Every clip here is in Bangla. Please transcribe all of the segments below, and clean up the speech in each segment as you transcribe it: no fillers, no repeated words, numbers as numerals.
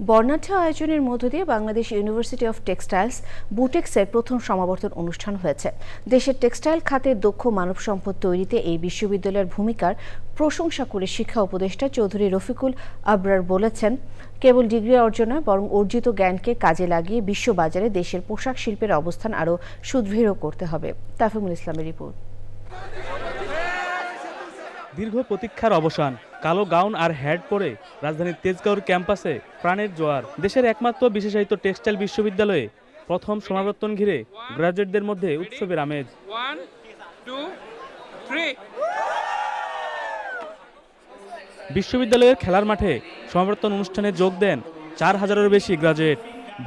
বর্ণাঢ্য আয়োজনের মধ্য দিয়ে বাংলাদেশ ইউনিভার্সিটি অফ টেক্সটাইলস বুটেক্সের প্রথম সমাবর্তন অনুষ্ঠান হয়েছে। দেশের টেক্সটাইল খাতের দক্ষ মানব সম্পদ তৈরিতে এই বিশ্ববিদ্যালয়ের ভূমিকার প্রশংসা করে শিক্ষা উপদেষ্টা চৌধুরী রফিকুল আবরার বলেছেন, কেবল ডিগ্রি অর্জন নয়, বরং অর্জিত জ্ঞানকে কাজে লাগিয়ে বিশ্ববাজারে দেশের পোশাক শিল্পের অবস্থান আরও সুদৃঢ় করতে হবে। তাফিমুল ইসলামের রিপোর্ট। দীর্ঘ প্রতীক্ষার অবসান, কালো গাউন আর হ্যাট পরে রাজধানীর তেজগাঁওর ক্যাম্পাসে প্রাণের জোয়ার। দেশের একমাত্র বিশেষায়িত টেক্সটাইল বিশ্ববিদ্যালয়ে প্রথম সমাবর্তন ঘিরে গ্রাজুয়েটদের মধ্যে উৎসবের আমেজ। বিশ্ববিদ্যালয়ের খেলার মাঠে সমাবর্তন অনুষ্ঠানে যোগ দেন 4000-এরও বেশি গ্রাজুয়েট।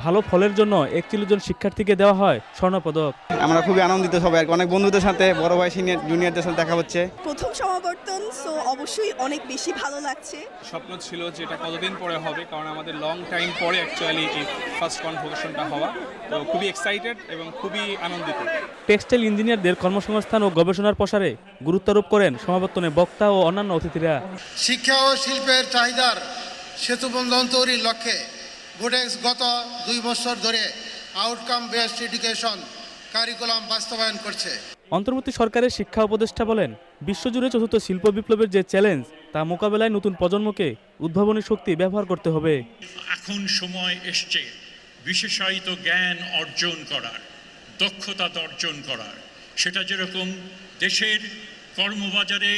ভালো ফলের জন্য 41 জন শিক্ষার্থীকে দেওয়া হয় স্বর্ণপদক। আমরা খুবই আনন্দিত, সবাই অনেক বন্ধুদের সাথে, বড় ভাই সিনিয়র জুনিয়রদের সাথে দেখা হচ্ছে। প্রথম সমাবর্তন, সো অবশ্যই অনেক বেশি ভালো লাগছে। স্বপ্ন ছিল যে এটা কতদিন পরে হবে, কারণ আমাদের লং টাইম পরে অ্যাকচুয়ালি এই ফার্স্ট কনভোকেশনটা হওয়া, তো খুবই এক্সাইটেড এবং খুবই আনন্দিত। টেক্সটাইল ইঞ্জিনিয়ারদের কর্মসংস্থান ও গবেষণার প্রসারে গুরুত্বারোপ করেন সমাবর্তনে বক্তা ও অন্যান্য অতিথিরা। শিক্ষা ও শিল্পের চাহিদার সেতুবন্ধন তৈরির লক্ষ্যে বুটেক্স গত 2 বছর ধরে আউটকাম বেসড এডুকেশন কারিকুলাম বাস্তবায়ন করছে। অন্তর্বর্তী সরকারের শিক্ষা উপদেষ্টা বলেন, বিশ্বজুড়ে চতুর্থ শিল্প বিপ্লবের যে চ্যালেঞ্জ, তা মোকাবেলায় নতুন প্রজন্মকে উদ্ভাবনী শক্তি ব্যবহার করতে হবে। এখন সময় এসছে বিশেষায়িত জ্ঞান অর্জন করার, দক্ষতা অর্জন করার। সেটা যেরকম দেশের কর্মবাজারে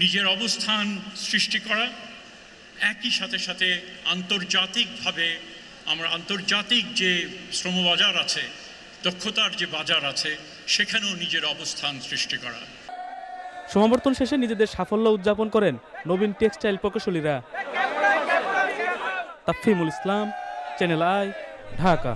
নিজের অবস্থান সৃষ্টি করা, একই সাথে সাথে আন্তর্জাতিকভাবে আমরা আন্তর্জাতিক যে শ্রমবাজার আছে, দক্ষতার যে বাজার আছে, সেখানেও নিজের অবস্থান সৃষ্টি করা। সমাবর্তন শেষে নিজেদের সাফল্য উদযাপন করেন নবীন টেক্সটাইল প্রকৌশলীরা। তাফিমুল ইসলাম, চ্যানেল আই, ঢাকা।